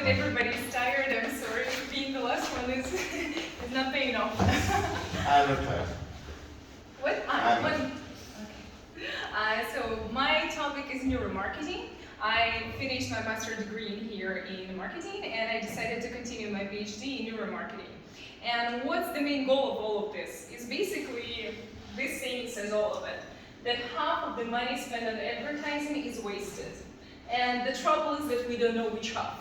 when everybody's tired, I'm sorry, being the last one is not paying off. I'm not tired. What? I'm Okay. So my topic is neuromarketing. I finished my master's degree here in marketing, and I decided to continue my PhD in neuromarketing. And what's the main goal of all of this? Is basically, this saying says all of it, that half of the money spent on advertising is wasted. And the trouble is that we don't know which half.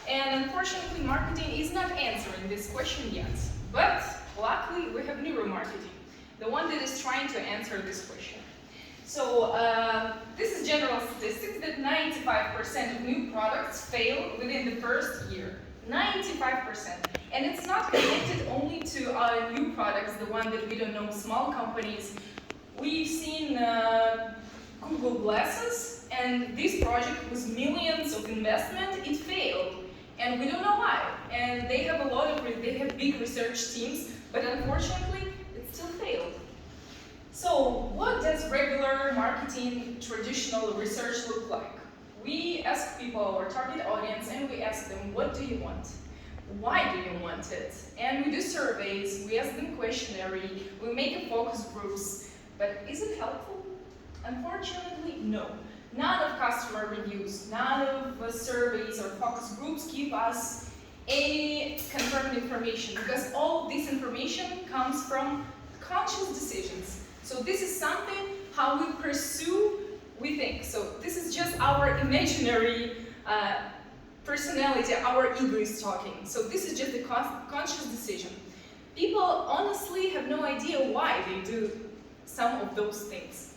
And unfortunately, marketing is not answering this question yet. But luckily, we have neuromarketing, the one that is trying to answer this question. So this is general statistics that 95% of new products fail within the first year. 95%. And it's not connected only to our new products, the one that we don't know, small companies. We've seen Google Glasses, and this project was millions of investment, it failed. And we don't know why. And they have they have big research teams, but unfortunately, it still failed. So what does regular marketing, traditional research look like? We ask people, our target audience, and we ask them, what do you want? Why do you want it? And we do surveys, we ask them questionnaire, we make focus groups, but is it helpful? Unfortunately, no. None of customer reviews, none of surveys or focus groups give us any confirmed information, because all of this information comes from conscious decisions. So this is something how we pursue, we think. So this is just our imaginary personality, our ego is talking. So this is just a conscious decision. People honestly have no idea why they do some of those things.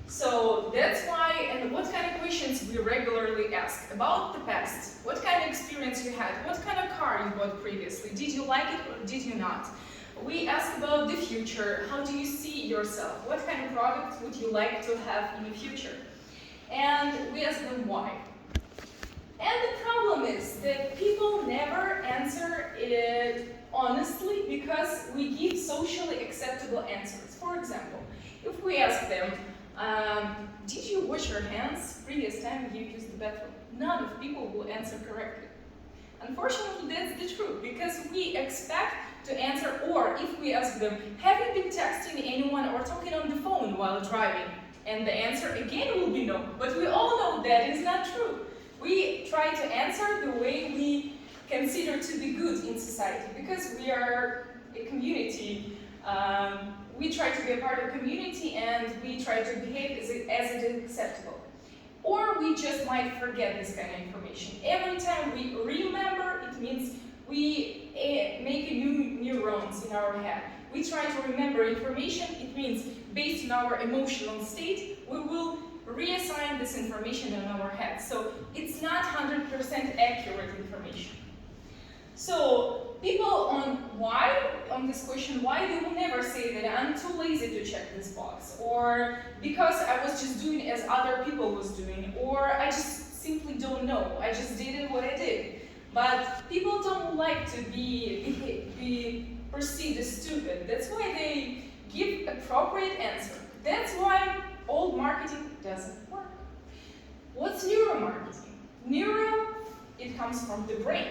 So that's why, and what kind of questions we regularly ask about the past. What kind of experience you had? What kind of car you bought previously? Did you like it or did you not? We ask about the future. How do you see yourself? What kind of product would you like to have in the future? And we ask them why. And the problem is that people never answer it honestly because we give socially acceptable answers. For example, if we ask them, did you wash your hands previous time you used the bathroom? None of people will answer correctly. Unfortunately, that's the truth, because we expect to answer, or if we ask them, have you been texting anyone or talking on the phone while driving? And the answer again will be no. But we all know that is not true. We try to answer the way we consider to be good in society, because we are a community. We try to be a part of a community, and we try to behave as it is acceptable. Or we just might forget this kind of information. Every time we remember, it means we make new neurons in our head. We try to remember information, it means based on our emotional state, we will reassign this information in our head. So it's not 100% accurate information. So people on this question, why, they will never say that I'm too lazy to check this box, or because I was just doing as other people was doing, or I just simply don't know, I just did what I did. But people don't like to be perceived as stupid. That's why they give appropriate answer. That's why old marketing doesn't work. What's neuromarketing? Neuro, it comes from the brain.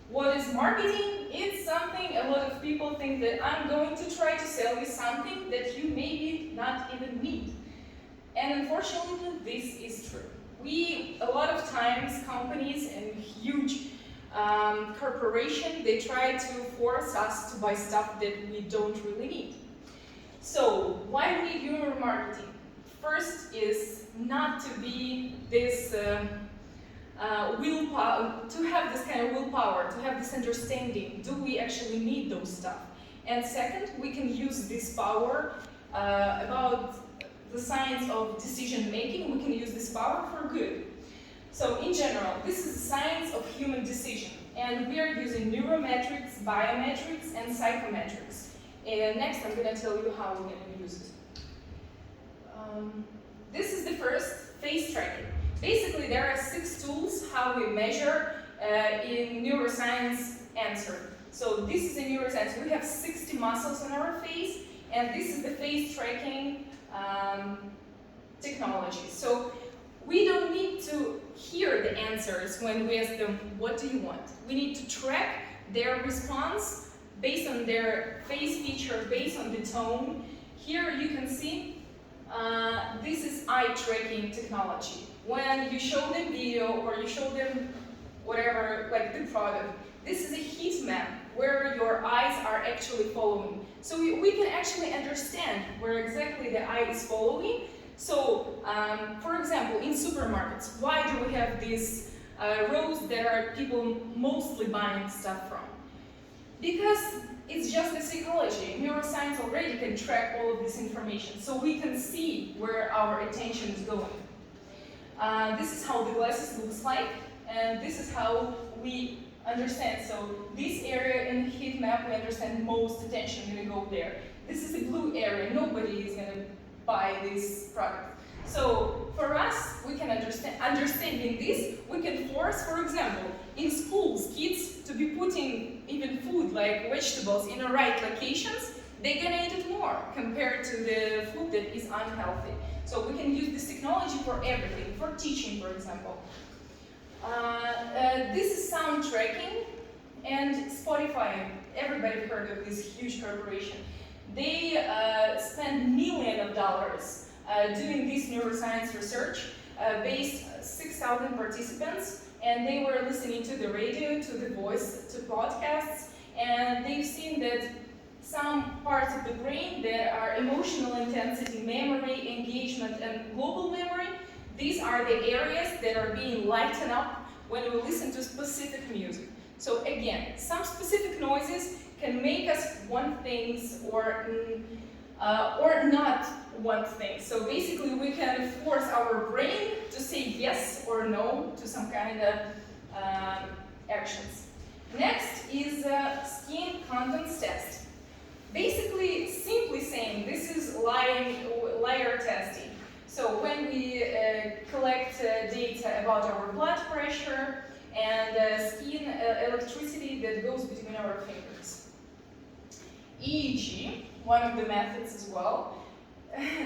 What is marketing? It's something a lot of people think that I'm going to try to sell you something that you maybe not even need. And unfortunately, this is true. A lot of times, companies and huge corporations, they try to force us to buy stuff that we don't really need. So, why we need neuromarketing? First is not to be this willpower, to have this kind of willpower, to have this understanding, do we actually need those stuff? And second, we can use this power about the science of decision making, we can use this power for good. So in general, this is the science of human decision, and we are using neurometrics, biometrics, and psychometrics. And next I'm going to tell you how we're going to use it. This is the first, face tracking. Basically, there are 6 tools how we measure in neuroscience answer. So this is a neuroscience. We have 60 muscles on our face, and this is the face tracking technology. So we don't need to hear the answers when we ask them, what do you want? We need to track their response based on their face feature, based on the tone. Here you can see, this is eye tracking technology. When you show them video or you show them whatever, like the product, this is a heat map where your eyes are actually following. So we can actually understand where exactly the eye is following. So, for example, in supermarkets, why do we have these rows that are people mostly buying stuff from? Because it's just the psychology. Neuroscience already can track all of this information, so we can see where our attention is going. This is how the glasses looks like, and this is how we understand. So this area in the heat map, we understand most attention going to go there. This is the blue area. Nobody is going to buy this product. So for us, we can understanding this, we can force, for example, in schools, kids to be putting even food like vegetables in the right locations. They're gonna eat it more compared to the food that is unhealthy. So we can use this technology for everything, for teaching, for example. This is sound tracking, and Spotify. Everybody heard of this huge corporation. They spend millions of dollars doing this neuroscience research based 6,000 participants, and they were listening to the radio, to the voice, to podcasts, and they've seen that some parts of the brain that are emotional intensity, memory, engagement, and global memory, these are the areas that are being lightened up when we listen to specific music. So again, some specific noises can make us want things or not want things. So basically we can force our brain to say yes or no to some kind of actions. Next is skin contents test. Basically, simply saying, this is liar testing. So when we collect data about our blood pressure and skin electricity that goes between our fingers. EEG, one of the methods as well.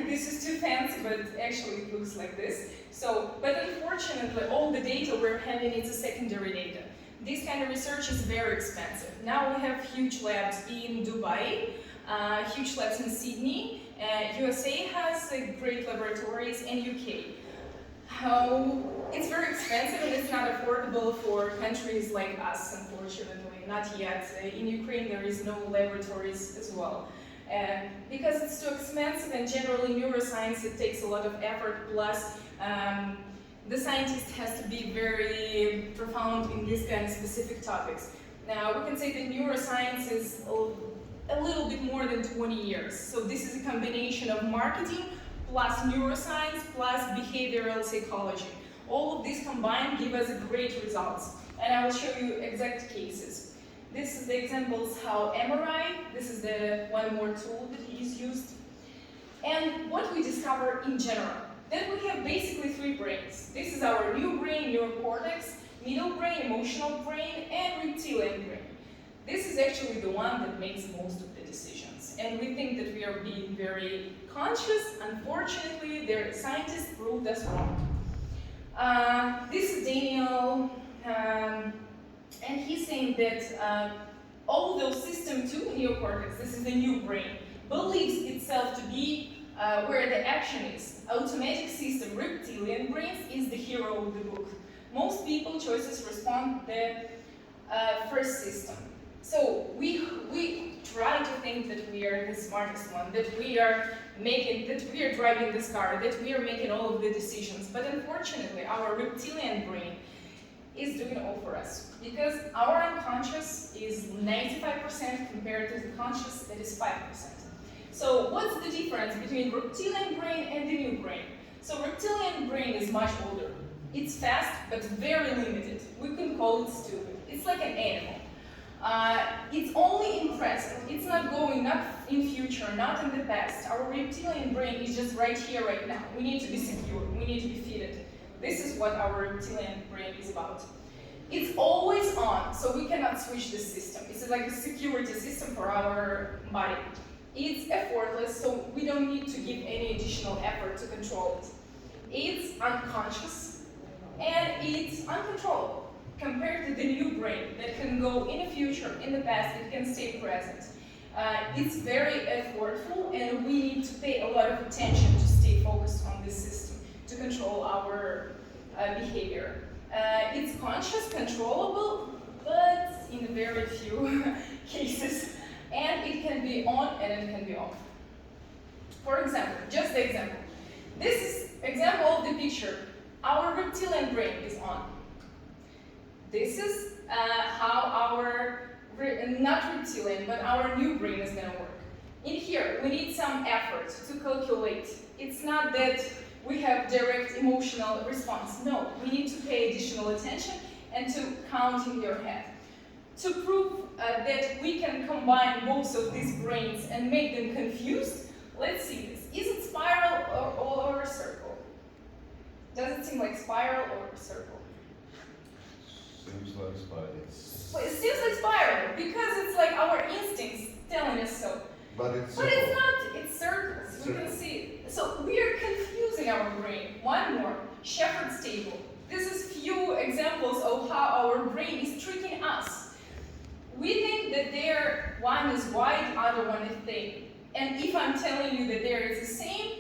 This is too fancy, but actually it looks like this. So, but unfortunately, all the data we're having is a secondary data. This kind of research is very expensive. Now we have huge labs in Dubai, huge labs in Sydney, USA has great laboratories, and UK. It's very expensive and it's not affordable for countries like us, unfortunately, not yet. In Ukraine there is no laboratories as well. Because it's too expensive, and generally neuroscience, it takes a lot of effort, plus the scientist has to be very profound in these kind of specific topics. Now, we can say that neuroscience is a little bit more than 20 years. So this is a combination of marketing plus neuroscience plus behavioral psychology. All of these combined give us great results. And I will show you exact cases. This is the examples how MRI, this is the one more tool that is used. And what we discover in general, that we have basically three brains. This is our new brain, neocortex, middle brain, emotional brain, and reptilian brain. This is actually the one that makes most of the decisions. And we think that we are being very conscious. Unfortunately, the scientists proved us wrong. This is Daniel, and he's saying that although system 2, neocortex, this is the new brain, believes itself to be where the action is. Automatic system, reptilian brains, is the hero of the book. Most people choices respond the first system. So we try to think that we are the smartest one, that we are driving this car, that we are making all of the decisions. But unfortunately, our reptilian brain is doing all for us, because our unconscious is 95% compared to the conscious that is 5%. So what's the difference between reptilian brain and the new brain? So reptilian brain is much older. It's fast, but very limited. We can call it stupid. It's like an animal. It's only in present. It's not going, not in future, not in the past. Our reptilian brain is just right here, right now. We need to be secure. We need to be fitted. This is what our reptilian brain is about. It's always on, so we cannot switch this system. It's like a security system for our body. It's effortless, so we don't need to give any additional effort to control it. it's unconscious, and it's uncontrollable compared to the new brain that can go in the future, in the past, it can stay present. It's very effortful, and we need to pay a lot of attention to stay focused on this system, to control our behavior. It's conscious, controllable, but in very few cases, and it can be on and it can be off. For example, just the example. This is example of the picture. Our reptilian brain is on. This is how our, not reptilian, but our new brain is going to work. In here, we need some effort to calculate. It's not that we have direct emotional response. No, we need to pay additional attention and to count in your head. To prove that we can combine both of these brains and make them confused, let's see this. Is it spiral or a circle? Does it seem like spiral or a circle? Seems like spider. Well, it seems like spiral because it's like our instincts telling us so. But it's But it's not, it's circles. We can see it. So we are confusing our brain. One more, shepherd's table. This is few examples of how our brain is tricking us. We think that one is white, other one is thin. And if I'm telling you that there is the same,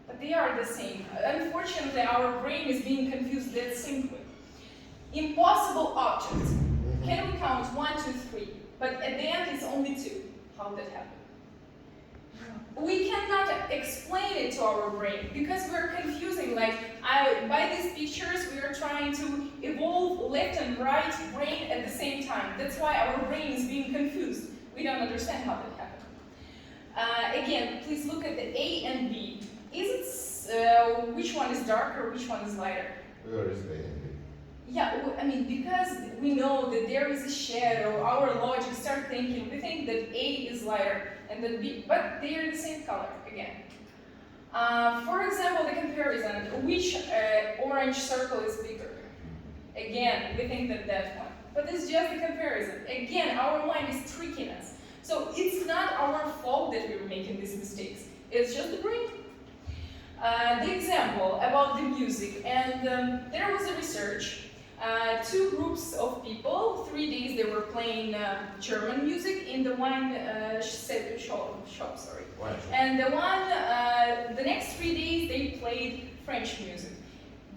but they are the same. Unfortunately, our brain is being confused that simply. Impossible objects. Can we count 1, 2, 3? But at the end, it's only 2. How did that happen? We cannot explain it to our brain because we're confusing. Like, by these pictures, we are trying to evolve left and right brain at the same time. That's why our brain is being confused. We don't understand how that happened. Again, please look at the A and B. Is it which one is darker, which one is lighter? Where is A and B? Yeah, I mean, because we know that there is a shadow, our logic start thinking, we think that A is lighter and that B, but they are the same color again. For example, the comparison, which orange circle is bigger? Again, we think that one. But it's just a comparison. Again, our mind is tricking us. So it's not our fault that we're making these mistakes. It's just the brain. The example about the music, and there was a research. 2 groups of people, 3 days they were playing German music in the wine shop, sorry. Wine. And the next 3 days they played French music.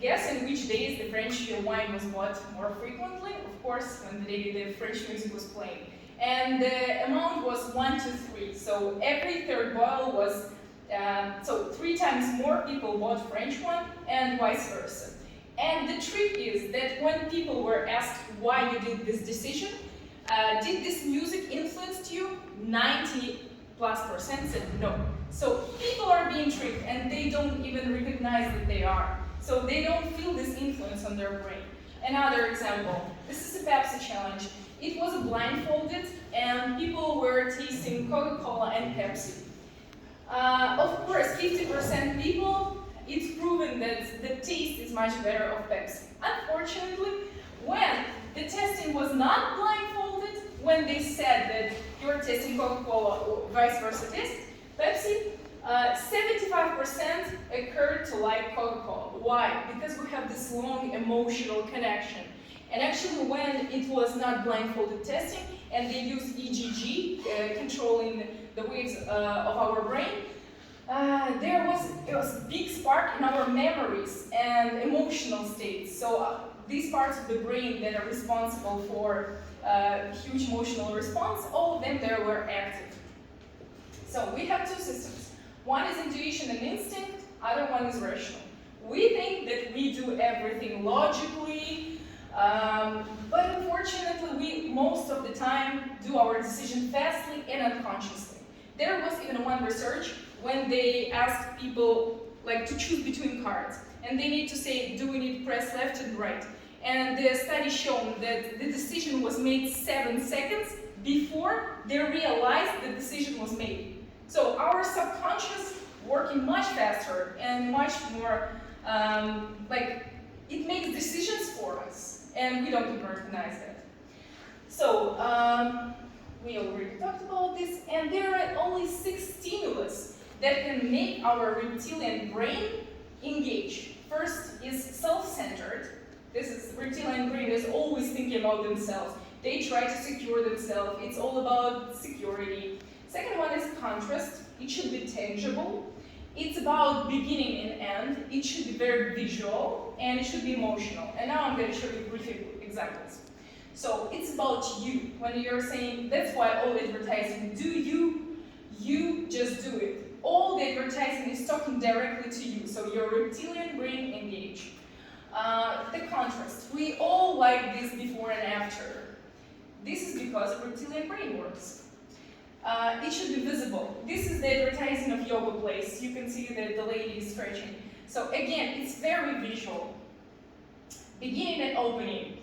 Guess in which days the French wine was bought more frequently? Of course, when the French music was playing. And the amount was 1 to 3. So every third bottle was, so 3 times more people bought French one and vice versa. And the trick is that when people were asked why you did this decision, did this music influence you? 90+% said no. So people are being tricked and they don't even recognize that they are. So they don't feel this influence on their brain. Another example, this is a Pepsi challenge. It was blindfolded and people were tasting Coca-Cola and Pepsi. Of course, 50% people, it's proven that the taste is much better of Pepsi. Unfortunately, when the testing was not blindfolded, when they said that you're testing Coca-Cola or vice versa test, Pepsi, 75% occurred to like Coca-Cola. Why? Because we have this long emotional connection. And actually, when it was not blindfolded testing, and they used EEG, controlling the waves of our brain, there was a big spark in our memories and emotional states. So these parts of the brain that are responsible for huge emotional response, all of them there were active. So we have 2 systems. One is intuition and instinct, other one is rational. We think that we do everything logically, but unfortunately we most of the time do our decision fastly and unconsciously. There was even one research when they asked people like to choose between cards, and they need to say, do we need to press left and right? And the study shown that the decision was made 7 seconds before they realized the decision was made. So our subconscious working much faster and much more, it makes decisions for us, and we don't even recognize that. So we already talked about this, and there are only 6 stimulus that can make our reptilian brain engage. First is self-centered. This is reptilian brain is always thinking about themselves. They try to secure themselves. It's all about security. Second one is contrast. It should be tangible. It's about beginning and end. It should be very visual, and it should be emotional. And now I'm going to show you brief examples. So it's about you. When you're saying, that's why all advertising, do you just do it. All the advertising is talking directly to you. So your reptilian brain engage. The contrast. We all like this before and after. This is because reptilian brain works. It should be visible. This is the advertising of yoga place. You can see that the lady is stretching. So again, it's very visual. Beginning and opening.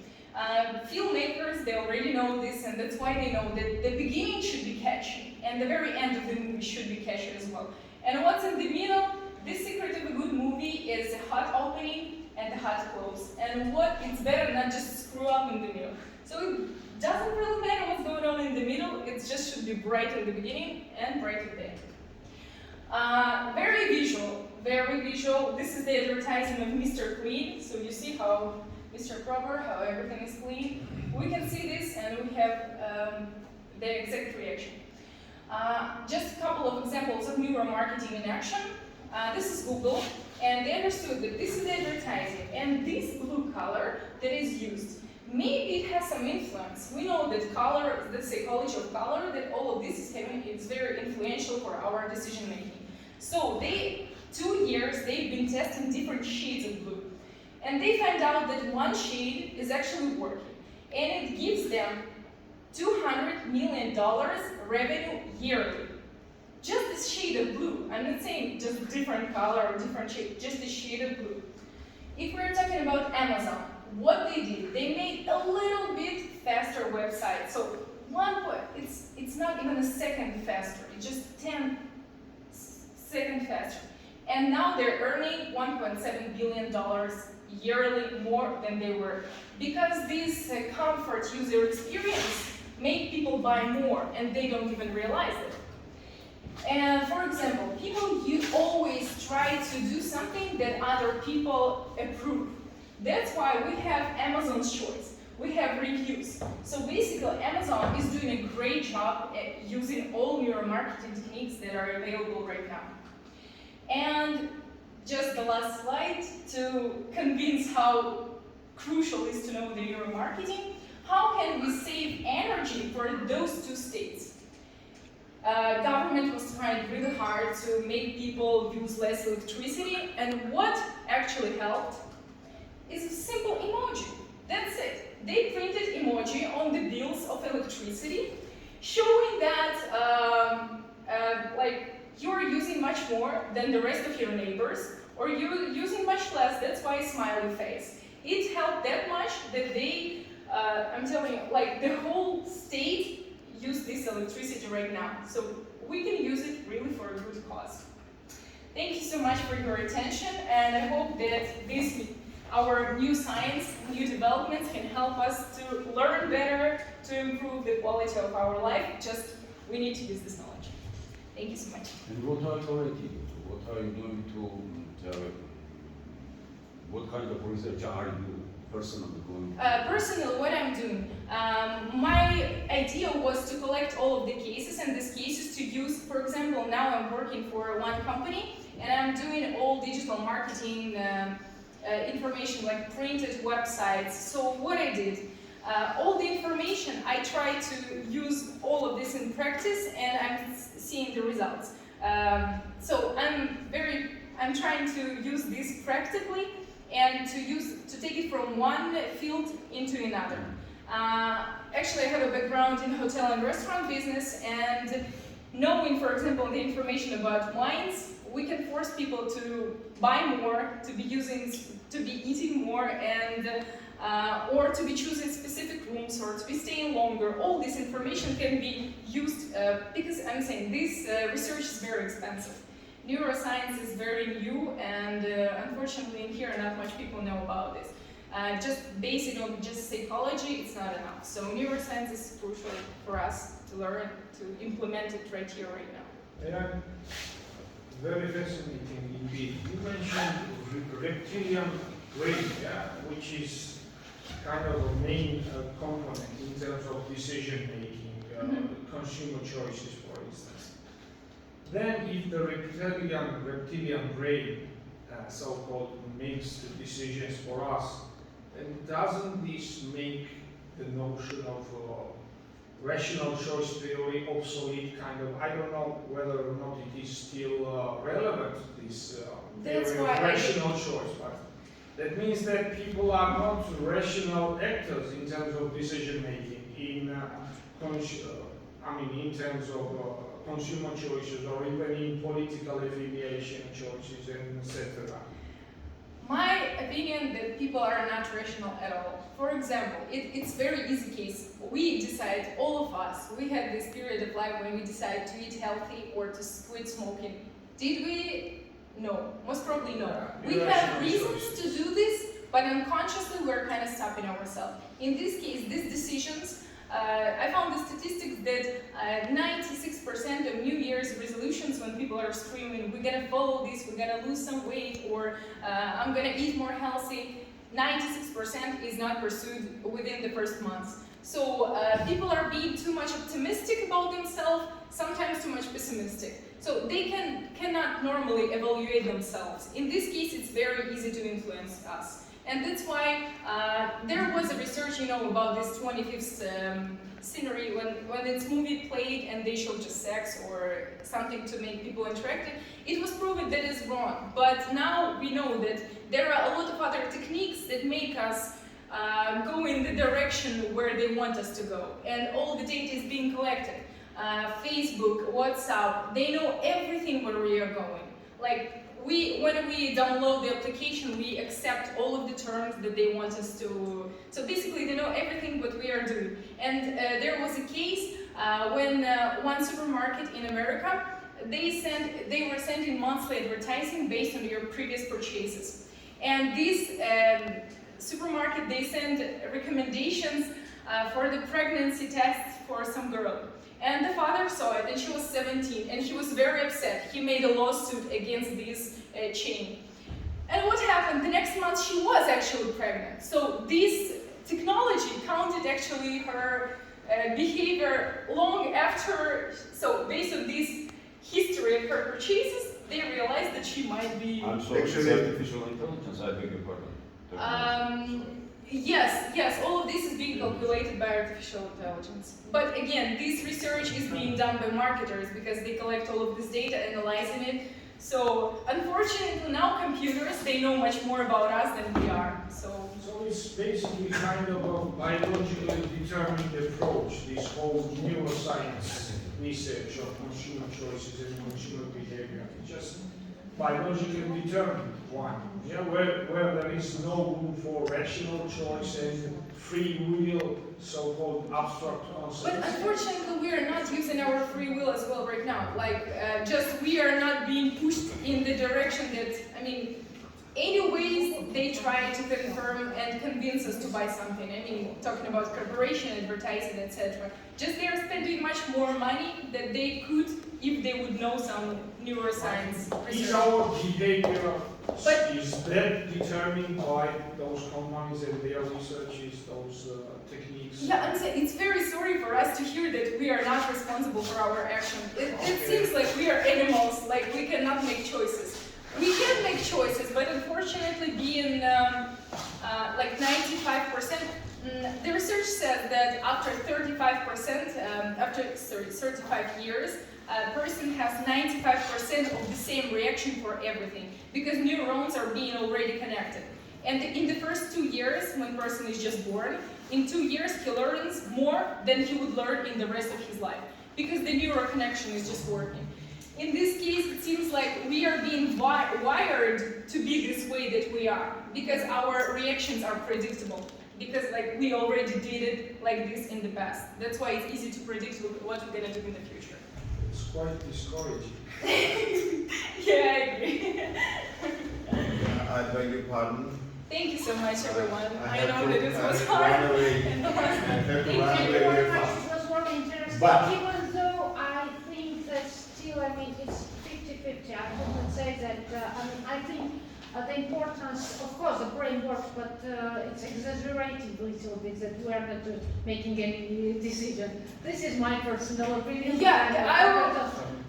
Filmmakers, they already know this, and that's why they know that the beginning should be catchy, and the very end of the movie should be catchy as well. And what's in the middle? The secret of a good movie is a hot opening and a hot close. And it's better not just screw up in the middle. So it doesn't really matter what's going on in the middle, it just should be bright in the beginning and bright at the end. Very visual, very visual. This is the advertising of Mr. Clean. So you see how Mr. Proper, how everything is clean. We can see this and we have the exact reaction. Just a couple of examples of neuromarketing in action. This is Google, and they understood that this is advertising, and this blue color that is used, maybe it has some influence. We know that color, the psychology of color, that all of this is having, it's very influential for our decision making. So 2 years, they've been testing different shades of blue. And they find out that one shade is actually working. And it gives them $200 million revenue yearly. Just this shade of blue. I'm not saying just different color or different shade, just a shade of blue. If we're talking about Amazon, what they did, they made a little bit faster website. So it's not even a second faster, it's just 10 seconds faster. And now they're earning $1.7 billion yearly more than they were. Because this comfort user experience make people buy more and they don't even realize it. And for example, you always try to do something that other people approve. That's why we have Amazon's choice. We have reviews. So basically, Amazon is doing a great job at using all neuromarketing techniques that are available right now. And just the last slide to convince how crucial it is to know the neuromarketing. How can we save energy for those two states? Government was trying really hard to make people use less electricity, and what actually helped is a simple emoji. That's it. They printed emoji on the bills of electricity, showing that like you're using much more than the rest of your neighbors, or you're using much less. That's why smiley face. It helped that much that they, I'm telling you, like the whole state use this electricity right now. So we can use it really for a good cause. Thank you so much for your attention, and I hope that our new science, new developments can help us to learn better, to improve the quality of our life. Just, we need to use this knowledge. Thank you so much. And what are you doing to what kind of research are you personally doing? Personally, what I'm doing, my idea was to collect all of the cases, and these cases to use, for example, now I'm working for one company, and I'm doing all digital marketing information, like printed websites. So what I did, all the information, I try to use all of this in practice, and I'm seeing the results. So I'm trying to use this practically, and to take it from one field into another. Actually, I have a background in hotel and restaurant business, and knowing, for example, the information about wines, we can force people to buy more, to be eating more, and or to be choosing specific rooms, or to be staying longer. All this information can be used because I'm saying this research is very expensive. Neuroscience is very new, and unfortunately in here not much people know about this. Just basing on just psychology, it's not enough. So neuroscience is crucial for us to learn, to implement it right here, right now. very fascinating indeed. You mentioned reptilian brain, yeah, which is kind of a main component in terms of decision making, consumer choices, for instance. Then, if the reptilian brain, so-called, makes the decisions for us, then doesn't this make the notion of rational choice theory obsolete? Kind of, I don't know whether or not it is still relevant, this theory of rational choice, but that means that people are not rational actors in terms of decision making, in in terms of consumer choices, or even in political affiliation choices, and etc. My opinion that people are not rational at all. For example, it's very easy case. We decide, all of us, we had this period of life when we decide to eat healthy or to quit smoking. Did we? No. Most probably no. We have reasons to do this, but unconsciously we're kind of stopping ourselves. In this case, these decisions, I found the statistics that 96% of New Year's resolutions, when people are screaming, we're gonna follow this, we're gonna lose some weight, or I'm gonna eat more healthy, 96% is not pursued within the first months. So people are being too much optimistic about themselves, sometimes too much pessimistic. So they cannot normally evaluate themselves. In this case, it's very easy to influence us. And that's why there was a research, about this 25th scenery when this movie played and they showed just sex or something to make people interactive. It was proven that is wrong. But now we know that there are a lot of other techniques that make us go in the direction where they want us to go. And all the data is being collected. Facebook, WhatsApp, they know everything where we are going. Like, when we download the application, we accept all of the terms that they want us to. So basically, they know everything what we are doing. And there was a case when one supermarket in America, they were sending monthly advertising based on your previous purchases. And this supermarket, they send recommendations for the pregnancy tests for some girl. And the father saw it, and she was 17, and he was very upset. He made a lawsuit against this chain. And what happened? The next month, she was actually pregnant. So this technology counted actually her behavior long after. So based on this history of her purchases, they realized that she might be. I'm sorry, it's artificial intelligence, I beg your pardon. Yes, all of this is being calculated by artificial intelligence. But again, this research is being done by marketers because they collect all of this data, analyzing it. So unfortunately now computers, they know much more about us than we are. So it's basically kind of a biologically determined approach, this whole neuroscience research of consumer choices and consumer behavior. It's just biologically determined one, where there is no room for rational choice and free will, so-called abstract concepts. But unfortunately, we are not using our free will as well right now. Like, just we are not being pushed in the direction that, anyways, they try to confirm and convince us to buy something. Talking about corporation, advertising, etc. Just they are spending much more money than they could if they would know some neuroscience research. Is our behavior, is that determined by those companies and their researches, those techniques? Yeah, I'm saying it's very sorry for us to hear that we are not responsible for our action. It seems like we are animals, like we cannot make choices. We can make choices, but unfortunately being like 95%, the research said that after 35%, after 35 years, a person has 95% of the same reaction for everything, because neurons are being already connected. And in the first 2 years, when a person is just born, in 2 years he learns more than he would learn in the rest of his life, because the neural connection is just working. In this case, it seems like we are being wired to be this way that we are, because our reactions are predictable, because we already did it like this in the past. That's why it's easy to predict what we're gonna do in the future. It's quite discouraging. Yeah, I agree. I beg your pardon. Thank you so much, everyone. I know have that to, it was run hard. away. And the I last have to Thank run you away very very much. fast. It was very interesting. But- Even though I think that still, it's 50-50. I don't but it's exaggerated a little bit that we are not making any decision. This is my personal opinion. Yeah,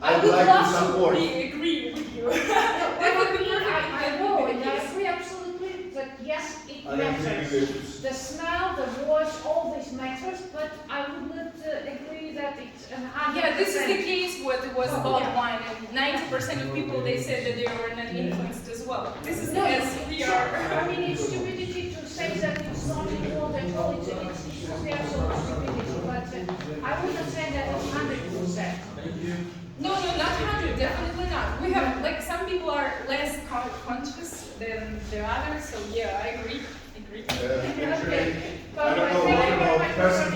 I I'd would like to love to support. agree with you. That would be perfect. I know, and I agree absolutely that yes, it I agree matters. with The smell, the voice, all this matters, but I would not agree that it's an 100%. Yeah, this is the case what it was Oh, about yeah. wine, and 90% of people they said that they were not influenced as well. This is No, as we so, are. I mean, it's stupidity to say that it's not involved at all. It's just the absolute stupidity. But I wouldn't say that it's 100%. No, not 100, definitely not. We have, like, some people are less conscious than the others, so yeah, I agree. Actually, But I don't know thank you what very about much for person